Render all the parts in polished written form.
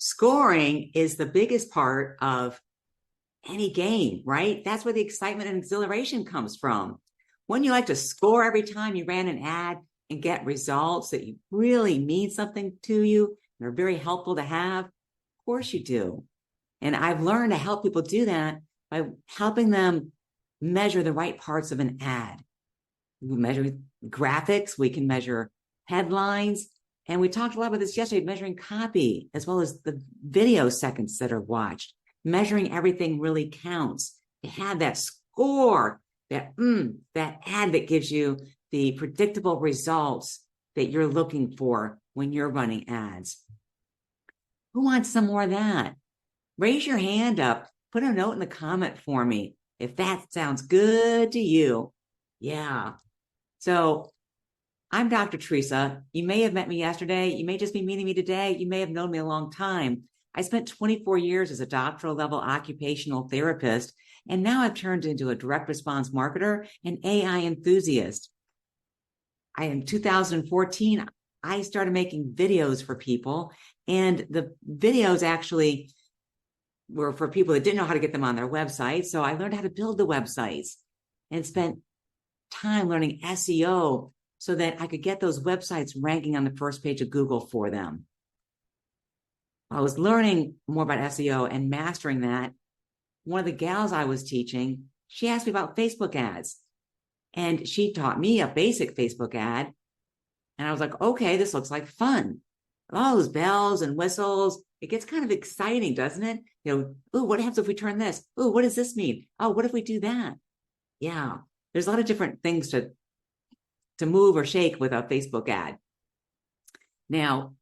scoring is the biggest part of any game, right? That's where the excitement and exhilaration comes from. Wouldn't you like to score every time you ran an ad and get results that you really mean something to you and are very helpful to have? Of course you do. And I've learned to help people do that by helping them measure the right parts of an ad. We measure graphics, we can measure headlines, and we talked a lot about this yesterday, measuring copy as well as the video seconds that are watched. Measuring everything really counts. To have that score, that ad that gives you the predictable results that you're looking for when you're running ads. Who wants some more of that? Raise your hand up. Put a note in the comment for me if that sounds good to you. Yeah. So I'm Dr. Theresa. You may have met me yesterday. You may just be meeting me today. You may have known me a long time. I spent 24 years as a doctoral level occupational therapist, and now I've turned into a direct response marketer and AI enthusiast. In 2014, I started making videos for people, and the videos actually were for people that didn't know how to get them on their website. So I learned how to build the websites and spent time learning SEO so that I could get those websites ranking on the first page of Google for them. I was learning more about SEO and mastering that. One of the gals I was teaching, she asked me about Facebook ads, and she taught me a basic Facebook ad. And I was like, okay, this looks like fun. All those bells and whistles. It gets kind of exciting, doesn't it? Oh, what happens if we turn this? Oh, what does this mean? Oh, what if we do that? Yeah, there's a lot of different things to move or shake with a Facebook ad. Now,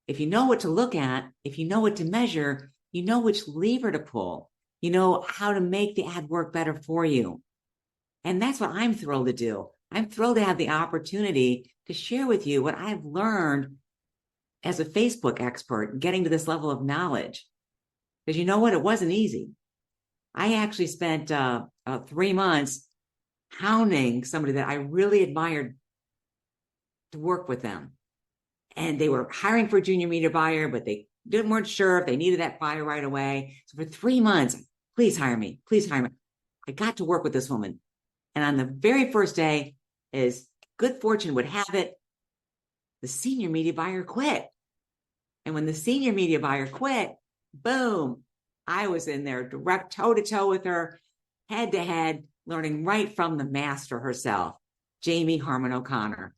if you know what to look at, if you know what to measure, you know which lever to pull, you know how to make the ad work better for you. And that's what I'm thrilled to do. I'm thrilled to have the opportunity to share with you what I've learned as a Facebook expert, getting to this level of knowledge. Because you know what? It wasn't easy. I actually spent 3 months hounding somebody that I really admired to work with them. And they were hiring for a junior media buyer, but they weren't sure if they needed that buyer right away. So for 3 months, please hire me. Please hire me. I got to work with this woman. And on the very first day, as good fortune would have it, the senior media buyer quit. And when the senior media buyer quit, boom, I was in there direct toe-to-toe with her, head-to-head, learning right from the master herself, Jamie Harmon O'Connor.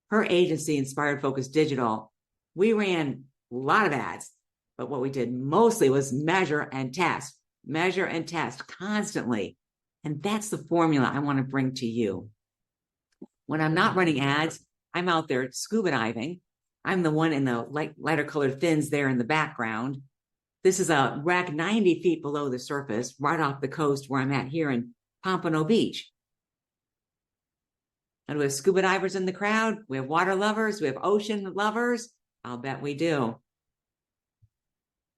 Her agency, Inspired Focus Digital, we ran a lot of ads, but what we did mostly was measure and test constantly. And that's the formula I want to bring to you. When I'm not running ads, I'm out there scuba diving. I'm the one in the lighter colored fins there in the background. This is a wreck 90 feet below the surface, right off the coast where I'm at here in Pompano Beach. And we have scuba divers in the crowd. We have water lovers. We have ocean lovers. I'll bet we do.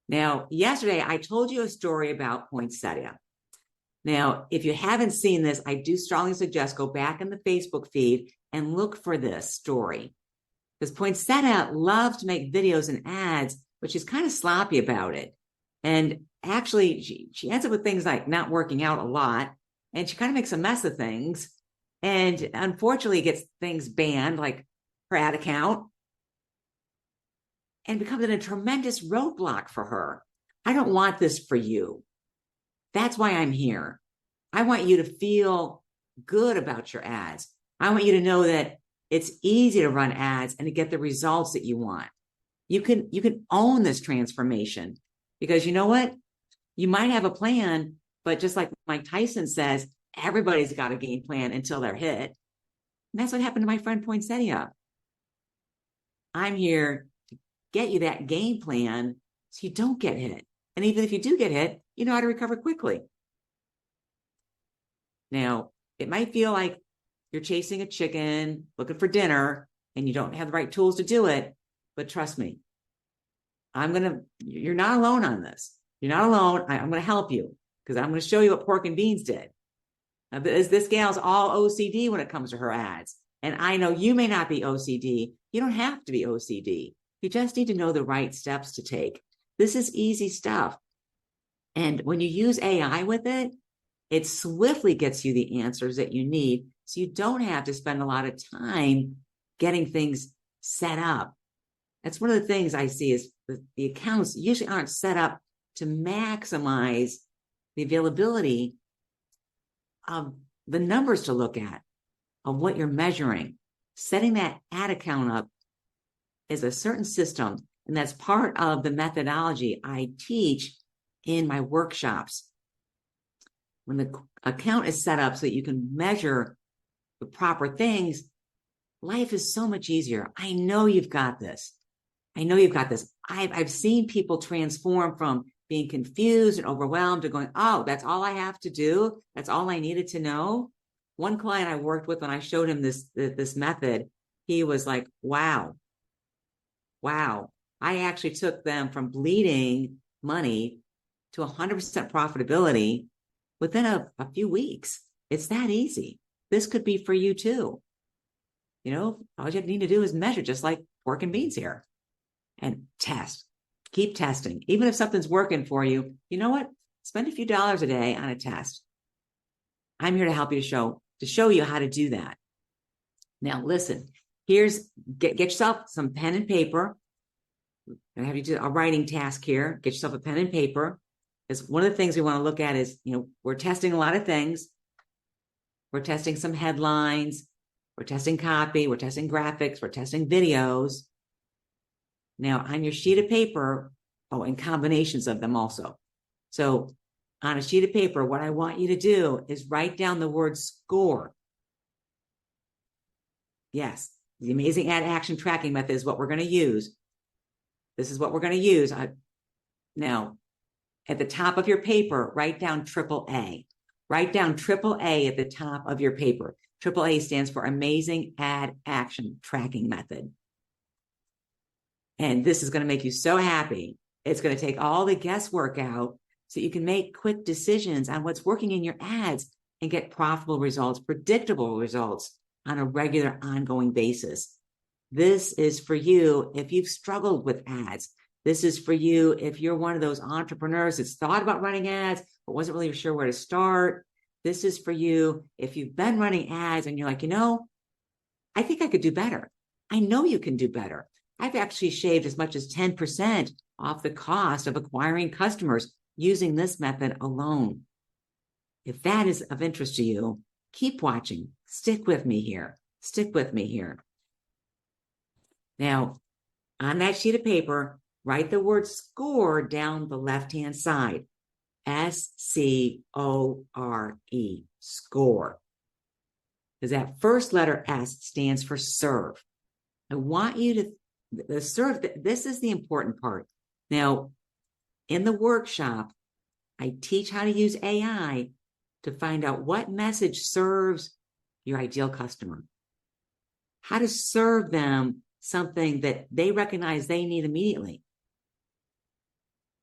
Now, yesterday, I told you a story about poinsettia. Now, if you haven't seen this, I do strongly suggest go back in the Facebook feed and look for this story. Because poinsettia loves to make videos and ads, but she's kind of sloppy about it. And actually, she ends up with things like not working out a lot, and she kind of makes a mess of things. And unfortunately, gets things banned, like her ad account, and becomes a tremendous roadblock for her. I don't want this for you. That's why I'm here. I want you to feel good about your ads. I want you to know that it's easy to run ads and to get the results that you want. You can own this transformation, because you know what? You might have a plan, but just like Mike Tyson says, everybody's got a game plan until they're hit. And that's what happened to my friend Poinsettia. I'm here to get you that game plan so you don't get hit. And even if you do get hit, you know how to recover quickly. Now, it might feel like you're chasing a chicken, looking for dinner, and you don't have the right tools to do it. But trust me, you're not alone on this. You're not alone. I'm going to help you, because I'm going to show you what Pork and Beans did. Now, this gal's all OCD when it comes to her ads. And I know you may not be OCD. You don't have to be OCD. You just need to know the right steps to take. This is easy stuff. And when you use AI with it, it swiftly gets you the answers that you need. So you don't have to spend a lot of time getting things set up. That's one of the things I see is the accounts usually aren't set up to maximize the availability of the numbers to look at, of what you're measuring. Setting that ad account up is a certain system, and that's part of the methodology I teach in my workshops. When the account is set up so that you can measure the proper things, life is so much easier. I know you've got this. I know you've got this. I've seen people transform from being confused and overwhelmed to going, oh, that's all I have to do. That's all I needed to know. One client I worked with, when I showed him this method, he was like, wow. I actually took them from bleeding money to 100% profitability within a few weeks. It's that easy. This could be for you too. You know, all you need to do is measure, just like pork and beans here, and test. Keep testing. Even if something's working for you, you know what? Spend a few dollars a day on a test. I'm here to help you to show you how to do that. Now, listen, get yourself some pen and paper. I have you do a writing task here. Get yourself a pen and paper. Because one of the things we want to look at is, you know, we're testing a lot of things. We're testing some headlines. We're testing copy. We're testing graphics. We're testing videos. Now, on your sheet of paper, and combinations of them also. So on a sheet of paper, what I want you to do is write down the word score. Yes, the amazing ad action tracking method is what we're going to use. This is what we're going to use. Now, at the top of your paper, write down AAA. Write down AAA at the top of your paper. AAA stands for Amazing Ad Action Tracking Method. And this is going to make you so happy. It's going to take all the guesswork out so you can make quick decisions on what's working in your ads and get profitable results, predictable results on a regular, ongoing basis. This is for you if you've struggled with ads. This is for you if you're one of those entrepreneurs that's thought about running ads but wasn't really sure where to start. This is for you if you've been running ads and you're like, you know, I think I could do better. I know you can do better. I've actually shaved as much as 10% off the cost of acquiring customers using this method alone. If that is of interest to you, keep watching. Stick with me here. Stick with me here. Now, on that sheet of paper, write the word score down the left-hand side. S-C-O-R-E, score. Because that first letter S stands for serve. I want you to serve. This is the important part. Now, in the workshop, I teach how to use AI to find out what message serves your ideal customer. How to serve them something that they recognize they need immediately.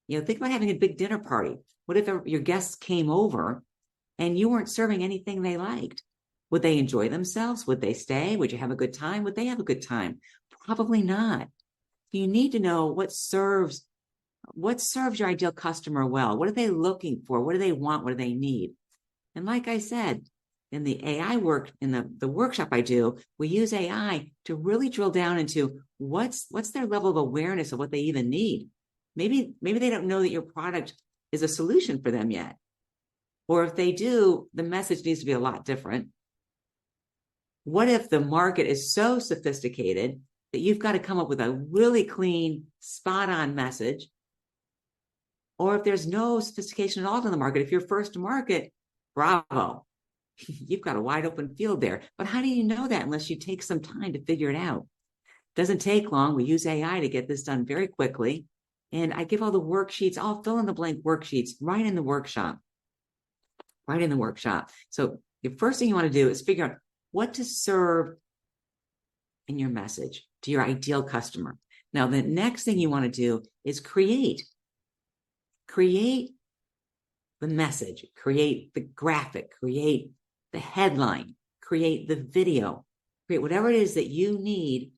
You know, think about having a big dinner party. What if your guests came over and you weren't serving anything they liked? Would they enjoy themselves? Would they stay? Would you have a good time? Would they have a good time? Probably not. You need to know what serves your ideal customer well. What are they looking for? What do they want? What do they need? And like I said, in the AI work, in the workshop I do, we use AI to really drill down into what's their level of awareness of what they even need. Maybe they don't know that your product is a solution for them yet. Or if they do, the message needs to be a lot different. What if the market is so sophisticated that you've got to come up with a really clean, spot-on message? Or if there's no sophistication at all in the market, if you're first to market, bravo. You've got a wide open field there. But how do you know that unless you take some time to figure it out? It doesn't take long. We use AI to get this done very quickly. And I give all the worksheets, all fill in the blank worksheets right in the workshop. Right in the workshop. So the first thing you want to do is figure out what to serve in your message to your ideal customer. Now, the next thing you want to do is create the message, create the graphic, create the headline, create the video, create whatever it is that you need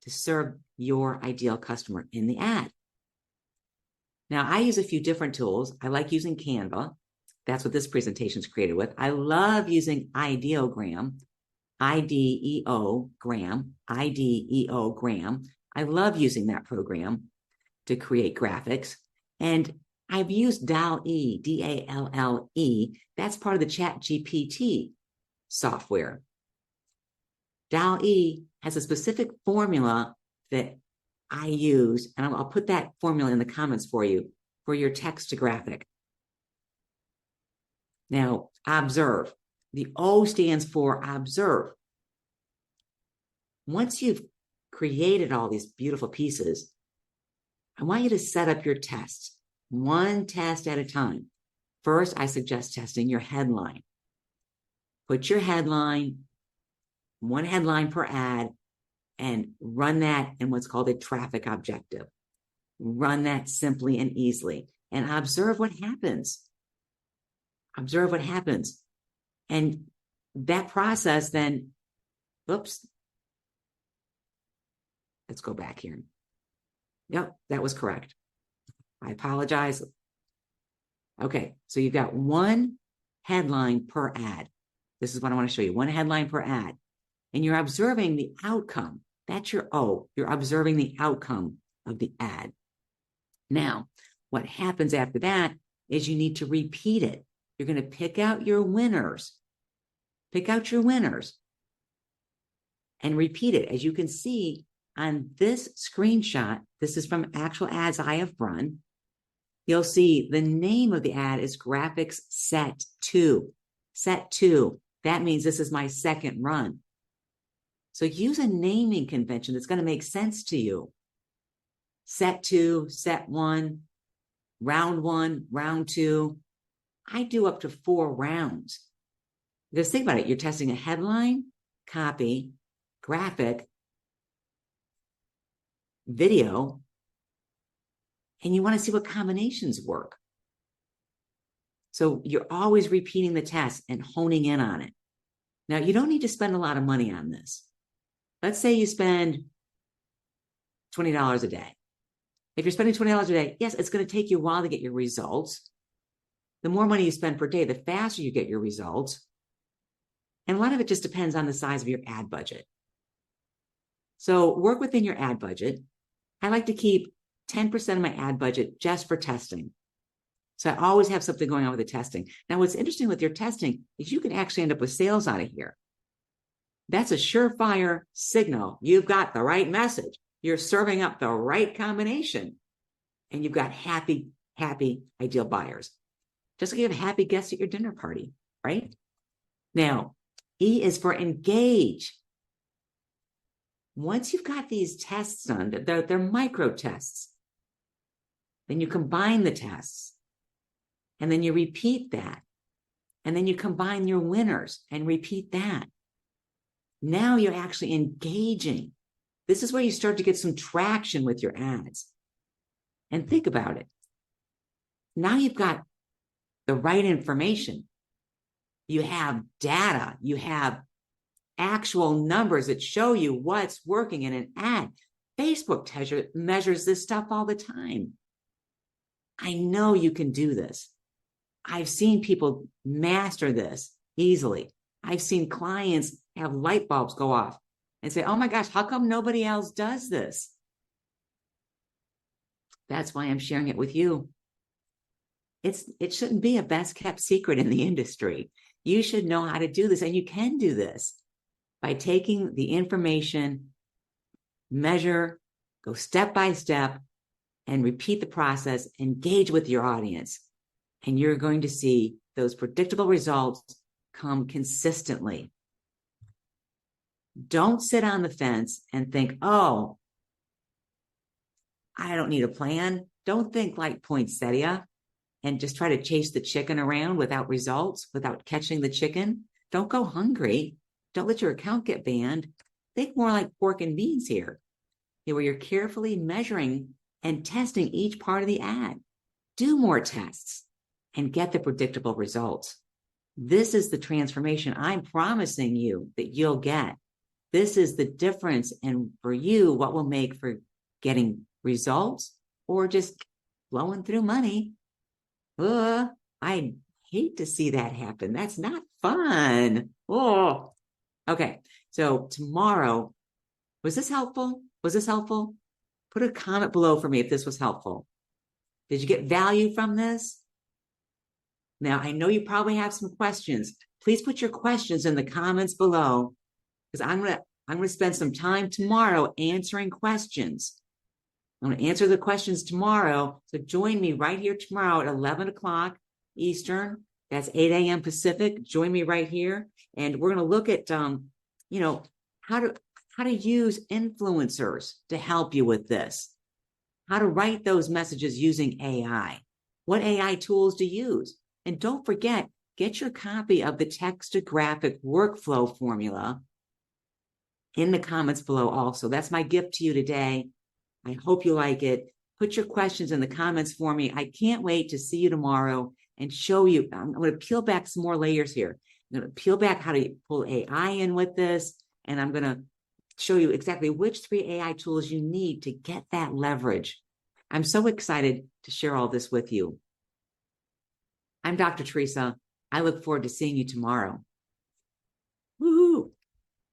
to serve your ideal customer in the ad. Now, I use a few different tools. I like using Canva. That's what this presentation is created with. I love using Ideogram, Ideogram. I love using that program to create graphics. And I've used DALL-E, D-A-L-L-E. That's part of the ChatGPT software. DALL-E has a specific formula that I use, and I'll put that formula in the comments for you, for your text to graphic. Now, observe. The O stands for observe. Once you've created all these beautiful pieces, I want you to set up your tests, one test at a time. First, I suggest testing your headline. Put your headline, one headline per ad, and run that in what's called a traffic objective. Run that simply and easily and observe what happens. Observe what happens. And that process then, oops, let's go back here. Yep, that was correct. I apologize. Okay, so you've got one headline per ad. This is what I want to show you, one headline per ad. And you're observing the outcome. That's your O. You're observing the outcome of the ad. Now, what happens after that is you need to repeat it. You're going to pick out your winners. Pick out your winners and repeat it. As you can see on this screenshot, this is from actual ads I have run. You'll see the name of the ad is Graphics Set 2. Set 2. That means this is my second run. So use a naming convention that's going to make sense to you. Set 2, set 1, round 2. I do up to 4 rounds. Because think about it. You're testing a headline, copy, graphic, video, and you want to see what combinations work. So you're always repeating the test and honing in on it. Now, you don't need to spend a lot of money on this. Let's say you spend $20 a day. If you're spending $20 a day, yes, it's going to take you a while to get your results. The more money you spend per day, the faster you get your results. And a lot of it just depends on the size of your ad budget. So work within your ad budget. I like to keep 10% of my ad budget just for testing. So I always have something going on with the testing. Now, what's interesting with your testing is you can actually end up with sales out of here. That's a surefire signal. You've got the right message. You're serving up the right combination. And you've got happy ideal buyers. Just like you have happy guests at your dinner party, right? Now, E is for engage. Once you've got these tests done, they're micro tests. Then you combine the tests. And then you repeat that. And then you combine your winners and repeat that. Now you're actually engaging. This is where you start to get some traction with your ads. And think about it. Now you've got the right information. You have data. You have actual numbers that show you what's working in an ad. Facebook measures this stuff all the time. I know you can do this. I've seen people master this easily. I've seen clients have light bulbs go off and say, oh my gosh, how come nobody else does this? That's why I'm sharing it with you. It shouldn't be a best kept secret in the industry. You should know how to do this, and you can do this by taking the information, measure, go step by step, and repeat the process, engage with your audience. And you're going to see those predictable results come consistently. Don't sit on the fence and think, oh, I don't need a plan. Don't think like poinsettia and just try to chase the chicken around without results, without catching the chicken. Don't go hungry. Don't let your account get banned. Think more like pork and beans here, where you're carefully measuring and testing each part of the ad. Do more tests and get the predictable results. This is the transformation I'm promising you that you'll get. This is the difference in, for you, what will make for getting results or just flowing through money. I hate to see that happen. That's not fun. Oh, okay. So tomorrow, was this helpful? Was this helpful? Put a comment below for me if this was helpful. Did you get value from this? Now, I know you probably have some questions. Please put your questions in the comments below because I'm gonna spend some time tomorrow answering questions. I'm going to answer the questions tomorrow. So join me right here tomorrow at 11 o'clock Eastern. That's 8 a.m. Pacific. Join me right here. And we're going to look at, how to use influencers to help you with this. How to write those messages using AI. What AI tools to use. And don't forget, get your copy of the text to graphic workflow formula in the comments below also. That's my gift to you today. I hope you like it. Put your questions in the comments for me. I can't wait to see you tomorrow and show you. I'm going to peel back some more layers here. I'm going to peel back how to pull AI in with this. And I'm going to show you exactly which 3 AI tools you need to get that leverage. I'm so excited to share all this with you. I'm Dr. Theresa. I look forward to seeing you tomorrow.